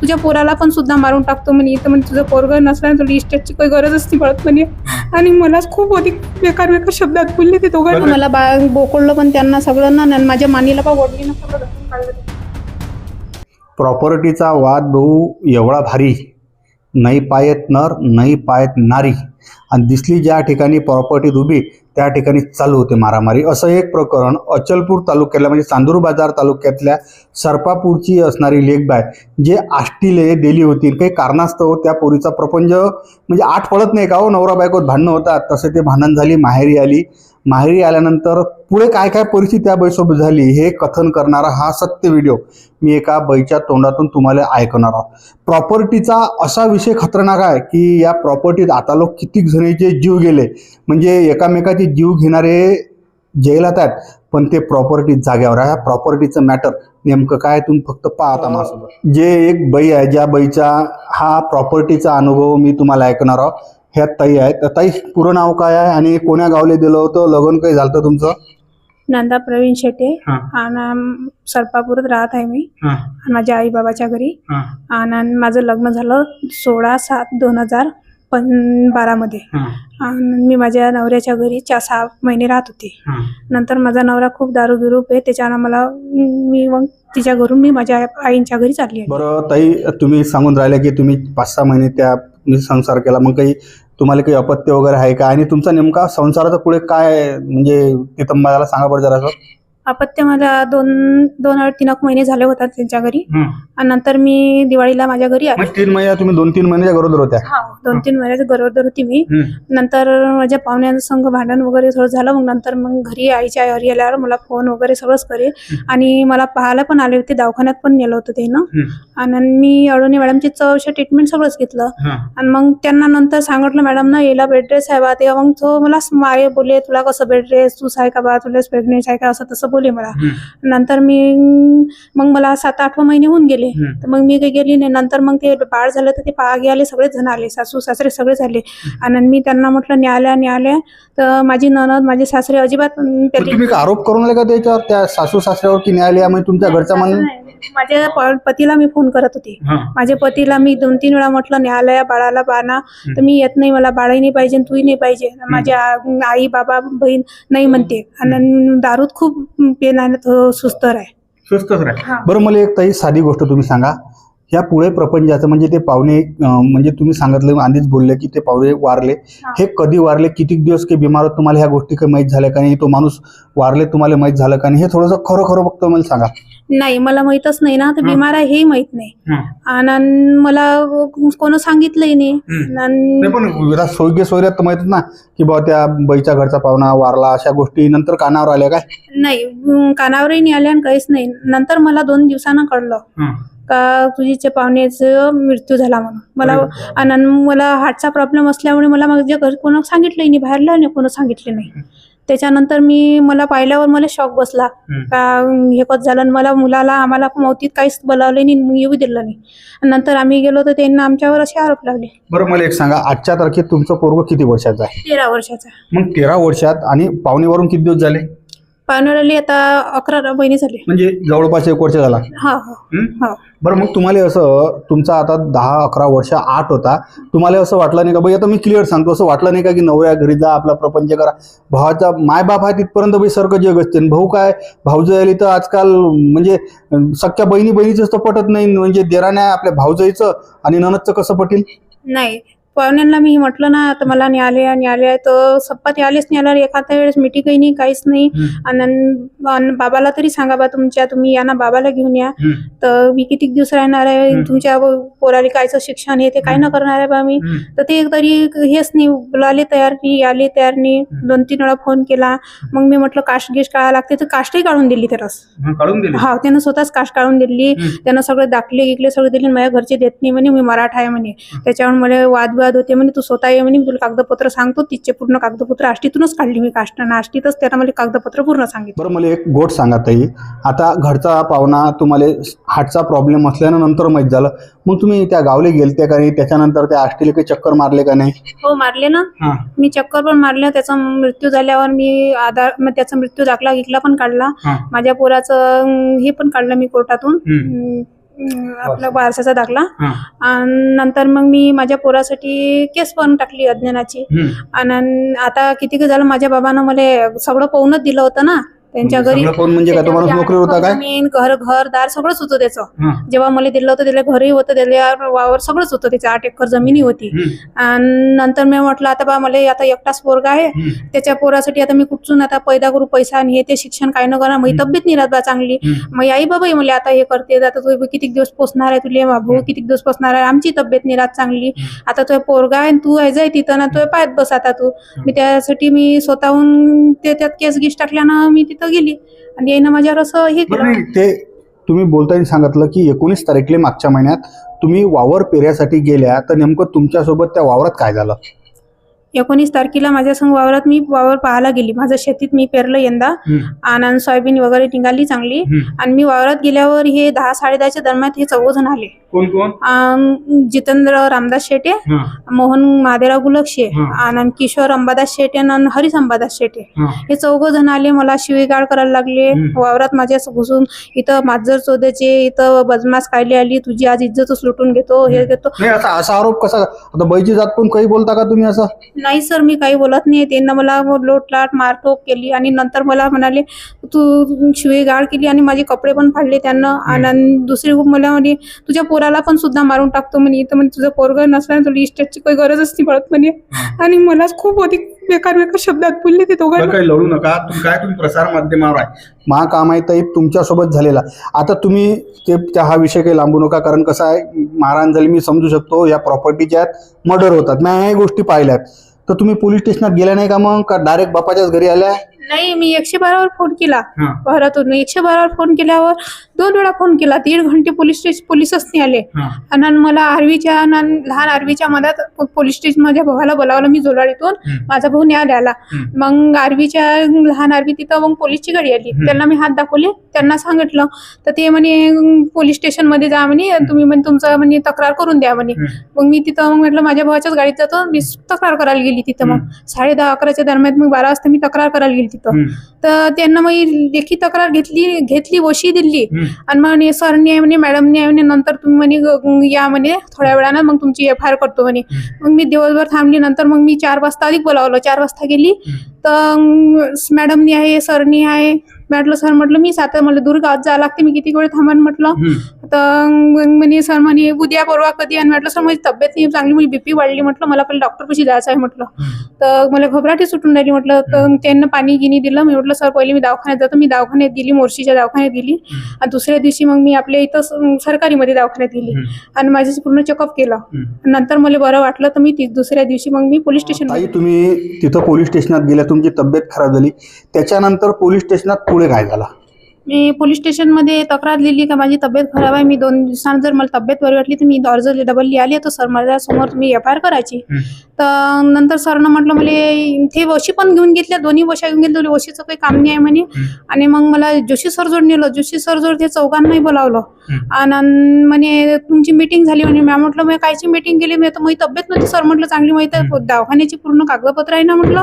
तुझ्या पोराला पण सुद्धा मारून टाकतो म्हणे. इथं म्हणजे तुझं पोरगं नसल्याने तुला इस्टेटची काही गरजच नाही पडत म्हणे. आणि मलाच खूप अधिक बेकार बेकार शब्दात बोलले ते दोघं. मला बोकडलं पण त्यांना सगळं ना, माझ्या मानीला पण ओढलीनं सगळं धरून काढलं. प्रॉपर्टीचा वाद भाऊ एवढा भारी, नाही पायत नर नाही पायत नारी, आणि दिसली ज्या ठिकाणी प्रॉपर्टी उभी त्या ठिकाणी चालू होते मारामारी. असं एक प्रकरण अचलपूर तालुक्याला म्हणजे चांदूर बाजार तालुक्यातल्या सरपापूरची असणारी लेकबाय जे आष्टीले दिली होती. काही कारणास्तव त्या पोरीचा प्रपंच म्हणजे आठ पडत नाही का हो, नवरा बायकोत भांडणं होतात तसे ते भांडण झाली, माहेरी आली. माहेरी आल्यानंतर पुढे काय काय परिस्थिती त्या बाईसोबत झाली हे कथन करणारा हा सत्य व्हिडिओ मी एका बाईच्या तोंडातून तुम्हाला ऐकणार आहोत. प्रॉपर्टीचा असा विषय खतरनाक आहे की या प्रॉपर्टीत आता लोक कितीक जणांचे जीव गेले, म्हणजे एकामेकाचे जीव घेणारे जेलात आहेत, पण ते प्रॉपर्टी जाग्यावर आहे. प्रॉपर्टीचं मॅटर नेमकं काय तुम्ही फक्त पाहता माझ्यासोबत. जे एक बाई आहे, ज्या बाईचा हा प्रॉपर्टीचा अनुभव मी तुम्हाला ऐकणार आहोत. ह्या ताई आहेत. तर ताई, पूर्ण नाव काय आहे आणि कोण्या गावले दिलं होतं, लग्न काही झालं तुमचं? नंदा प्रवीण शेटे आणि सरपापुरात राहत आहे मी, माझ्या आई बाबाच्या घरी. आणि माझं लग्न झालं 16/7/2012 मध्ये. आणि मी माझ्या नवऱ्याच्या घरी 6 महिने राहत होते. नंतर माझा नवरा खूप दारू गिरू पे, त्याच्यानं मग तिच्या घरून मी माझ्या आईंच्या घरी चालली आहे. बरं ताई, तुम्ही सांगून राहिले की तुम्ही 5-6 महिने त्या संसार केला, मग काही तुम्हाला काही अपत्य वगैरे आहे का, आणि तुमचा नेमका संसाराचा पुढे काय म्हणजे तिथं मला सांगा बरं जरा. अपत्य मला 2-3 महिने झाले होतात त्यांच्या घरी. आणि नंतर मी दिवाळीला माझ्या घरी आले. 3 महिने तुम्ही 2-3 महिन्याच्या गरोदर होत्या? 2-3 महिन्याच्या गरोदर होती मी. नंतर माझ्या पाहुण्यांसंग भांडण वगैरे थोडं झालं. मग नंतर घरी आईच्या घरी आल्यावर मला फोन वगैरे सगळंच करे, आणि मला पाहायला पण आले होते, दवाखान्यात पण नेलं होतं त्यानं. आणि मी अडोणी मॅडमची चौशा ट्रीटमेंट सगळंच घेतलं. आणि मग त्यांना नंतर सांगितलं मॅडम ना याला बेड रेस्ट आहे बा. तेव्हा मग तो मला माये बोलले तुला कसं बेड रेस्ट, तूच आहे का बा, तुला प्रेग्नेंट आहे का, असं तसं बोले मला. नंतर मग मला 7-8 महिने होऊन गेले. तर मग मी काही गेली नाही. नंतर मग ते बाळ झालं तर ते पाहागे आले, सगळेच जण आले, सासू सासरे सगळे झाले. आणि मी त्यांना म्हटलं न्यायालय तर माझी ननद माझे सासरे अजिबात. तुम्ही आरोप करून आले का त्याच्यावर, त्या सासू सासऱ्यावर की न्यायालयामध्ये तुमच्या घरचा म्हणून? माझ्या पतीला मी फोन करत होते. माझ्या पतीला मी 2-3 वेळा म्हटलं न्यायालया बाळाला पाहणं, तर मी येत नाही, मला बाळही नाही पाहिजे, तूही नाही पाहिजे. माझ्या आई बाबा बहीण नाही म्हणते. आणि दारूत खूप पेनाने सुस्तर आहे. बरं, मला एक ताई साधी गोष्ट तुम्ही सांगा. ह्या पुढे प्रपंचाचं म्हणजे ते पाहुणे म्हणजे तुम्ही सांगितलं आधीच बोलले की ते पाहुणे वारले, हे कधी वारले, किती दिवस काही बिमार होत, तुम्हाला ह्या गोष्टी काही माहीत झाल्या का नाही, तो माणूस वारले तुम्हाला माहीत झालं का नाही, हे थोडंसं खरं फक्त मला सांगा. नाही, मला माहीतच नाही ना, तर बिमार आहे हे माहीत नाही. आणि मला कोण सांगितलंही नाही. पण सोयगे सोयऱ्यात तर माहितच ना की बाबा त्या बाईच्या घरचा पाहुणा वारला, अशा गोष्टी नंतर कानावर आल्या काय? नाही, कानावरही नाही आल्या आणि काहीच नाही. नंतर मला 2 दिवसानं कळलं का तुझीच्या पाहुण्याचा मृत्यू झाला म्हणून. आणि मला हार्टचा प्रॉब्लेम असल्यामुळे मला माझ्या घरी कोण सांगितलंही नाही, बाहेरला नाही कोण सांगितलं नाही. त्याच्यानंतर मला पाहिल्यावर मला शॉक बसला का हे कसं झालं. मला मुलाला आम्हाला मौतीत काहीच बोलावलं नाही, येऊ दिलं नाही. नंतर आम्ही गेलो तर त्यांना आमच्यावर असे आरोप लावले. बरं, मला एक सांगा, आजच्या तारखेत तुमचं पोरगं किती वर्षाचं आहे? 13 वर्षाचा. मग 13 वर्षात आणि पाहुणेवरून किती दिवस झाले? पाहुणेवरली आता 11 महिने झाले, म्हणजे जवळपास 1 वर्ष झाला. हो. बरं, मग तुम्हाला असं तुमचा आता 10-11 वर्ष आठ होता, तुम्हाला असं वाटलं नाही का बाई, आता मी क्लिअर सांगतो, असं वाटलं नाही का की नवऱ्या घरी जा, आपला प्रपंच करा, भावाचा मायबाप आहे तिथपर्यंत बाई सारखं जग असते, भाऊ काय भाऊजय आली तर आजकाल म्हणजे सख्या बहिणीचं तर पटत नाही, म्हणजे देराण्या आपल्या भाऊजाईचं आणि ननदचं कसं पटेल? नाही, पाहुण्यांना मी म्हटलं ना, तर मला न्यायालय तर सप्पात आलेच न्यायालय. एखाद्या वेळेस मिटिंगही नाही, काहीच नाही. आणि बाबाला तरी सांगा बा तुम्ही या ना, बाबाला घेऊन या. तर मी किती दिवस राहणार आहे, तुमच्या पोराला कायचं शिक्षण हे ते काय न करणार आहे बा मी. तर ते तरी हेच नाही, बोलायला तयार नाही, याले तयार नाही. 2-3 वेळा फोन केला. मग मी म्हटलं कास्ट गिस्ट काढा लागते, तर कास्टही काढून दिली तरच. हा, त्यानं स्वतःच कास्ट काढून दिली. त्यानं सगळे दाखले गिकले सगळे दिले. माझ्या घरचे देत नाही म्हणे, मी मराठा आहे म्हणे. त्याच्यावर मला वादविवाद होते म्हणे, तू स्वतः ये म्हणे, मी तुला कागदपत्र सांगतो. तिचे पूर्ण कागदपत्र आष्टीतूनच काढली मी, आष्टीतच त्यानं मला कागदपत्र पूर्ण सांगितलं. बरं, मला एक गोष्ट सांगा ताई, आता घरचा पाहुणा तुम्हाला हार्टचा प्रॉब्लेम असल्यानंतर माहीत झालं, मग तुम्ही त्या गावले गेलते का नाही, त्याच्यानंतर त्या आष्टीला काही चक्कर मारले का नाही? हो, मारले ना, मी चक्कर पण मारले. त्याचा मृत्यू झाल्यावर मी त्याचा मृत्यू दाखला गिकला पण काढला. माझ्या पोराचं हे पण काढलं मी कोर्टातून, आपला वारसाचा दाखला. हा. आणि नंतर मग मी माझ्या पोरासाठी केस पण टाकली अज्ञानाची. आणि आता किती झालं माझ्या बाबानं मला सगळं पाहूनच दिलं होतं ना त्यांच्या घरी. सगळं कोण म्हणजे काय तुम्हाला त्याच्यामध्ये नोकरी होता काय? जमीन, घरदार सगळंच होतं त्याचं. हा. जेव्हा मला दिलं होतं त्याला घरही होतं, त्याला वावर सगळंच होतं, त्याच्या 8 एकर जमिनी होती. आणि नंतर मी म्हटलं आता बा मला आता एकटाच पोरगा आहे, त्याच्या पोरासाठी आता मी कुठून आता पैदा करू पैसा, आणि हे ते शिक्षण काय न करा, माझी तब्येत नाही राहत बा चांगली. मग आई बाबा मला आता हे करते, आता तू किती दिवस पोचणार आहे, तुला भाऊ किती दिवस पोचणार आहे, आमची तब्येत नाही राहत चांगली, आता तुझा पोरगा आहे तू आहे जाय तिथं ना, तुझ्या पायात बस आता तू. मी त्यासाठी मी स्वतःहून त्यात केस गिस टाकल्यानं मी तिथं गेली आणि यानं माझ्यावर असं हे केलं. ते तुम्ही बोलताना सांगितलं की 19 तारखेला मागच्या महिन्यात तुम्ही वावर पेऱ्यासाठी गेल्या, तर नेमकं तुमच्यासोबत त्या वावरात काय झालं? 19 तारखेला माझ्या संग वावरात मी वावर पाहायला गेली. माझं शेतीत मी पेरलं यंदा, आणि सोयाबीन वगैरे निघाली चांगली. आणि मी वावरात गेल्यावर हे 10-10:30च्या दरम्यान हे 4 जण आले. कोण कोण? जितेंद्र रामदास शेटे, मोहन महादेवराव गुलक्षे, आणि किशोर अंबादास शेटे आणि हरीश अंबादास शेटे, हे 4 जण आले. मला शिवीगाळ करायला लागले वावरात माझ्या घुसून. इथं माजर चोद्याचे, इथं बदमाश कायली आली, तुझी आज इज्जतच लुटून घेतो, हे घेतो. असा आरोप कसा? आता बैजी जात पण काही बोलता का तुम्ही असं? नाही सर, मी काही बोलत नाही. त्यांना मला लोटलाट मारटोक केली आणि नंतर मला म्हणाले तू शिवीगाळ केली आणि माझे कपडे पण फाडले त्यांना. आणि दुसरी खूप मला म्हणे तुझ्या पोराला पण सुद्धा मारून टाकतो म्हणे, इथं म्हणजे तुझं पोरगं नसल्याने तुला इस्टेटची काही गरजच नाही पडत म्हणे. आणि मलाच खूप अधिक बेकार शब्दात बोलले ते दोघांना. काही लढू नका, तुम्ही प्रसार माध्यमावर आहे, मा काम आहे तर तुमच्यासोबत झालेला. आता तुम्ही ते हा विषय काही लांबू नका, कारण कसं आहे मारहाण झाली मी समजू शकतो, या प्रॉपर्टीच्या मर्डर होतात, मी ह्या गोष्टी पाहिल्यात. तर तुम्ही पोलीस स्टेशनात गेल्या नाही का मग, का डायरेक्ट बापाच्याच घरी आल्या? नाही, मी 112 वर फोन केला शहरातून. 112 वर फोन केल्यावर 2 वेळा फोन केला, 1.5 घंटे पोलीसच नाही आले. आणि मला आर्वीच्या लहान आर्वीच्या मधात पोलीस स्टेशन माझ्या भावाला बोलावलं, मी जोलाडीतून, माझा भाऊ न्याय द्यायला. मग आर्वीच्या लहान आर्वी तिथं मग पोलीसची गाडी आली, त्यांना मी हात दाखवले, त्यांना सांगितलं, तर ते म्हणे पोलीस स्टेशन मध्ये जा म्हणे, तुम्ही म्हणजे तुमचं म्हणजे तक्रार करून द्या म्हणे. मग मी तिथं मग म्हटलं माझ्या भावाच्याच गाडीत जातो, मी तक्रार करायला गेली तिथं. मग 10:30-11च्या दरम्यान मग 12 वाजता मी तक्रार करायला गेली. तर त्यांना मग लेखी तक्रार घेतली, वशी दिली. आणि मग सरनी म्हणे, मॅडमनी म्हणे, नंतर तुम्ही म्हणे या म्हणे थोड्या वेळानं, मग तुमची FIR करतो म्हणे. मग मी दिवसभर थांबली. नंतर मग मी 4 वाजता अधिक बोलावलं. 4 वाजता गेली तर मॅडमनी आहे, सरनी आहे. म्हटलं सर, म्हटलं मी सात मला दूर गावात जावं लागते, मी किती वेळ थांबन म्हटलं. तर म्हणे सर म्हणे उद्या परवा कधी. आणि म्हटलं सर माझी तब्येत नाही चांगली, माझी BP वाढली म्हटलं, मला पहिले डॉक्टरपाशी जायचं आहे म्हटलं. तर मला घबराटी सुटून राहिली म्हटलं. तर त्यांना पाणी गिनी दिलं. मी म्हटलं सर पहिले मी दवाखान्यात जातो. मी दवाखान्यात गेली, मोर्शीच्या दवाखान्यात गेली. आणि दुसऱ्या दिवशी मग मी आपल्या इथं सरकारीमध्ये दवाखान्यात गेली आणि माझं पूर्ण चेकअप केलं. नंतर मला बरं वाटलं, तर मी दुसऱ्या दिवशी मग मी पोलीस स्टेशन. तुम्ही तिथं पोलीस स्टेशनात गेल्या, तुमची तब्येत खराब झाली, त्याच्यानंतर पोलीस स्टेशनात पुढे काय झालं? मी पोलीस स्टेशनमध्ये तक्रार दिली का माझी तब्येत खराब आहे, मी 2 दिवसांत जर मला तब्येत बरी वाटली तर मी अर्ज डबल लिहिले, तर सर माझ्यासमोर तुम्ही FIR करायची. तर नंतर सरनं म्हटलं मला ते वशी पण घेऊन घेतल्या, दोन्ही वशा घेऊन घेतल्या, वशीचं काही काम नाही आहे म्हणे. आणि मग मला जोशी सर जोड नेलं. जोशी सर जोड ते 4घांनाही बोलावलं. आणि म्हणे तुमची मीटिंग झाली म्हणे. मी म्हटलं मी कायची मीटिंग केली, मी तर माझी तब्येत नव्हती सर म्हटलं चांगली, माहिती आहे दवाखान्याची पूर्ण कागदपत्र आहे ना म्हटलं.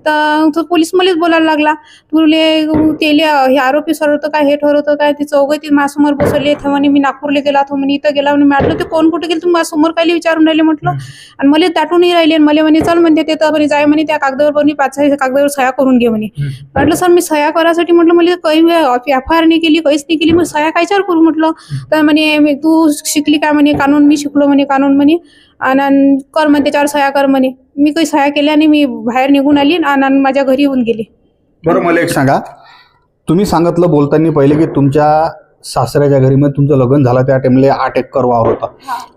तर तो पोलीस मलाच बोलायला लागला, तुले तेले हे आरोपी सर होतं काय, हे ठरवतं काय, ते 4घं ते माझ्यासमोर बसवले. ते म्हणे मी नागपूरला गेला, तो म्हणे इथं गेला म्हणे. म्हटलं ते कोण कुठे गेलं, तुम्ही माझ्यासमोर काय विचारून राहिले म्हटलं. आणि मला दाटूनही राहिले. आणि मला म्हणे चल म्हणते ते तर म्हणे जाय म्हणे त्या कागदावर, म्हणे 5-6 कागदावर सह्या करून घे म्हणे. म्हटलं सर मी सह्या करायसाठी म्हटलं मला काही FIR नाही केली, काहीच नाही केली, मग सह्या कायच्यावर करू म्हटलं. तर म्हणे तू शिकली काय म्हणे कानून, मी शिकलो म्हणे कानून म्हणे, आणि कर म्हणे त्याच्यावर सह्या कर म्हणे. मी काही सह्या केल्या नाही, मी बाहेर निघून आली आणि माझ्या घरी येऊन गेली. बरं, मला एक सांगा, तुम्ही सांगितलं बोलताना पहिले की तुमच्या सासऱ्याच्या घरी मध्ये तुमचं लग्न झालं, त्या टाइमला 8 एकर वावर होता.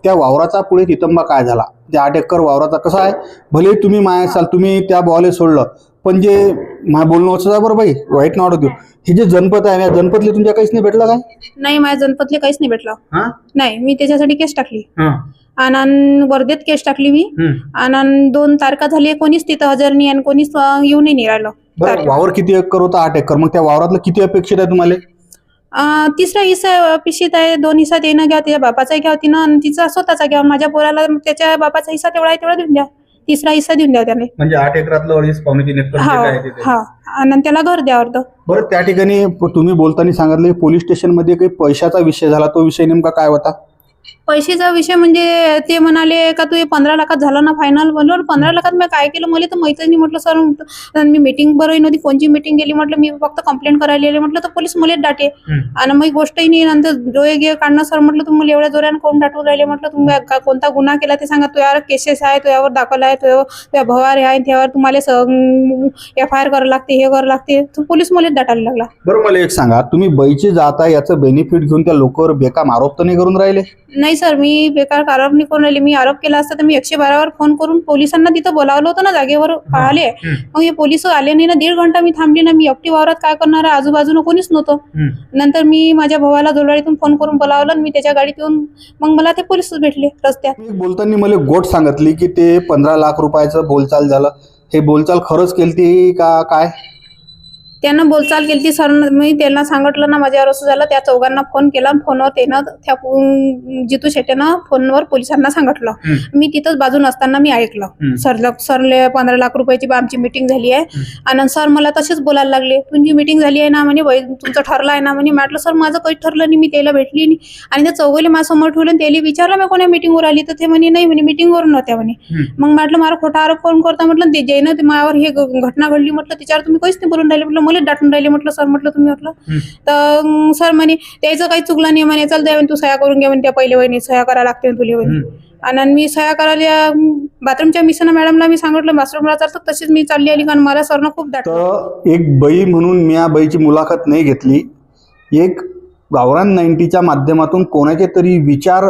त्या वावराचा पुढे तितंबा काय झाला? त्या 8 एकर वावराचा कसा आहे, भले तुम्ही माया असाल, तुम्ही त्या बॉले सोडलं, पण जे माझ्या बोलणं होतं बरं बाई, वाईट नाव देऊ, हे जे जनपद आहे या जनपदले तुमच्या काहीच नाही भेटलं काय? नाही, माझ्या जनपदले काहीच नाही भेटलं. नाही, मी त्याच्यासाठी केस टाकली आणि वर्धेत केस टाकली मी. आणि 2 तारखा झाली, कोणीच तिथं हजर नाही आणि कोणीच येऊनही नाही राहिलं. वावर किती एकर होता? 8 एकर. मग त्या वावरातलं किती अपेक्षित आहे तुम्हाला? 3रा हिस्सा अपेक्षित आहे. 2 हिस्सा त्यानं घ्या, त्याच्या बापाचा घ्या तिनं, आणि तिचा स्वतःचा घ्या. माझ्या पोराला त्याच्या बापाचा हिस्सा तेवढा आहे तेवढा देऊन द्या. तिसरा हिस्सा देऊन द्या त्याने. म्हणजे 8 एकरातलं 2.5-3 एकर जे काय आहे ते. हा आणि त्याला घर द्या अर्ध. बरं, त्या ठिकाणी तुम्ही बोलताना सांगितलं पोलीस स्टेशनमध्ये काही पैशाचा विषय झाला, तो विषय नेमका काय होता? पैशाचा विषय म्हणजे ते म्हणाले का तू हे 15 लाखात झालं ना फायनल. म्हणून 15 लाखात मी काय केलं, मला तर माहितच नाही. म्हटलं सर मी मीटिंग बरं नव्हती, कोणची मीटिंग गेली म्हटलं, मी फक्त कंप्लेंट करायला गेले म्हटलं, तर पोलीस मला डाटे. आणि मग गोष्टही नाही. नंतर डोळे गे काढणं सर म्हटलं, तुम्ही एवढ्या जोरानं कोण डाटून राहिले म्हटलं, तुम्ही कोणता गुन्हा केला ते सांगा, तुझ्यावर केसेस आहे, तुझ्यावर दाखल आहे, तुझ्या भवार आहे, त्यावर तुम्हाला FIR करावं लागते, हे करावं लागते. तर पोलीस मला डाटायला लागला. बरं, मला एक सांगा, तुम्ही बैची जाता याचं बेनिफिट घेऊन त्या लोकांवर बेकाम आरोप तर नाही करून राहिले? नाही सर, मी बेकार आरोप नाही करून राहिले. मी आरोप केला असता तर मी 112वर फोन करून पोलिसांना तिथं बोलावलं होतं ना, जागेवर आले. मग हे पोलिस आले नाही ना, 1.5 घंटा मी थांबली ना. मी एकटी वावरात काय करणार आहे, आजूबाजूला कोणीच नव्हतं. नंतर मी माझ्या भावाला जोडवाडीतून फोन करून बोलावलं आणि मी त्याच्या गाडीत येऊन मग मला ते पोलीस भेटले रस्त्यात. मी बोलताना मला गोट सांगितली की ते 15 लाख रुपयाचं बोलचाल झालं. हे बोलचाल खरंच केलती का काय? त्यानं बोलचाल केली सर. मी त्यांना सांगितलं ना माझ्यावर असं झालं. त्या चौघांना फोन केला. फोनवर त्यानं त्या जितू शेट्यानं फोनवर पोलिसांना सांगितलं. मी तिथंच बाजून असताना मी ऐकलं. सरले 15 लाख रुपयाची आमची मीटिंग झाली आहे. आणि सर मला तसेच बोलायला लागले, तुमची मीटिंग झाली आहे ना म्हणे, तुमचं ठरलं आहे ना म्हणे. म्हटलं सर माझं काही ठरलं नाही, मी त्याला भेटली नाही. आणि त्या चौघाले माझ्यासमोर ठेवलं. त्याला विचारलं मी कोणा मीटिंगवर आली, तर ते म्हणे नाही म्हणे मीटिंगवर नव्हत्या म्हणे. मग म्हटलं मला खोटा आरोप कोण करता म्हटलं, ते जैन माझ्यावर हे घटना घडली म्हटलं, त्याच्यावर तुम्ही काहीच नाही बोलून राहिले म्हटलं, मला डाटून राहिले म्हटलं सर. म्हटलं तुम्ही म्हटलं तर सर म्हणे त्याचं काही चुकलं नाही म्हणे, चल द्या तू सह्या करून घ्या म्हणे, त्या पहिले वहिनी सह्या करायला लागते तुला म्हणे. आणि मी सह्या करायला बाथरूमच्या मिशन मॅडमला मी सांगितलं बाथरूमला चालतं, तशीच मी चालली आली. कारण मला सरनं खूप डाटलं. एक बाई म्हणून मी या बाईची मुलाखत नाही घेतली. एक गावरान 90च्या माध्यमातून कोणाचे तरी विचार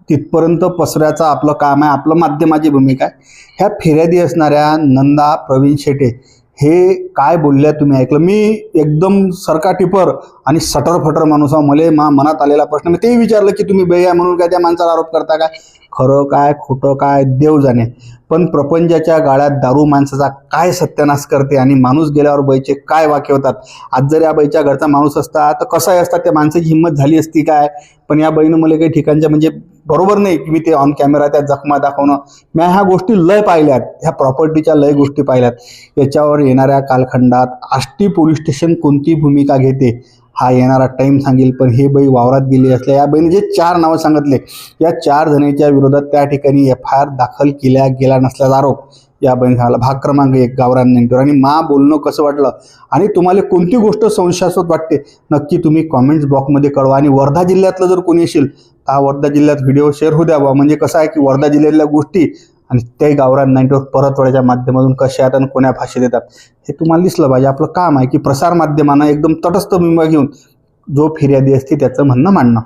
तिथपर्यंत पसरायचं आपलं काम आहे, आपलं माध्यमाची भूमिका आहे. ह्या फिर्यादी असणाऱ्या नंदा प्रवीण शेटे हे काय बोलल्या तुम्ही ऐकलं? मी एकदम सरकाटिपर आणि सटरफटर माणूस आहे. मला मनात आलेला प्रश्न मी ते विचारलं की तुम्ही बाई आहे म्हणून काय त्या माणसाला आरोप करता काय? खरं काय खोटं काय देव जाणे. पण प्रपंचाच्या गाळ्यात दारू माणसाचा काय सत्यानाश करते आणि माणूस गेल्यावर बाईचे काय वाक्य होतात. आज जर या बाईच्या घरचा माणूस असता तर कसाही असतात, त्या माणसाची हिंमत झाली असती काय? पण या बाईनं मला काही ठिकाणच्या म्हणजे बरोबर नाही की मी ते ऑन कॅमेरा त्या जखमा दाखवणं. मी ह्या गोष्टी लय पाहिल्यात, ह्या प्रॉपर्टीच्या लय गोष्टी पाहिल्यात. याच्यावर येणाऱ्या कालखंडात आष्टी पोलीस स्टेशन कोणती भूमिका घेते हा येणारा टाईम सांगेल. पण हे बाई वावरात गेली असल्या या बाईने जे 4 नावं सांगितले, या 4 जणांच्या विरोधात त्या ठिकाणी FIR दाखल केल्या गेला नसल्याचा आरोप या बाईने सांगला. भाग क्रमांक 1 गावरान 90वर. आणि बोलणं कसं वाटलं आणि तुम्हाला कोणती गोष्ट संशयास्पद वाटते नक्की तुम्ही कॉमेंट्स बॉक्समध्ये कळवा. आणि वर्धा जिल्ह्यातलं जर कोणी असेल तर हा वर्धा जिल्ह्यात व्हिडिओ शेअर होऊ द्यावा. म्हणजे कसं आहे की वर्धा जिल्ह्यातल्या गोष्टी आणि त्याही गावरान 90वर परतवड्याच्या माध्यमातून कशा आहेत आणि कोण्या भाषेत येतात हे तुम्हाला दिसलं पाहिजे. आपलं काम आहे की प्रसार माध्यमांना एकदम तटस्थ भूमिका घेऊन जो फिर्यादी असते त्याचं म्हणणं मांडणं.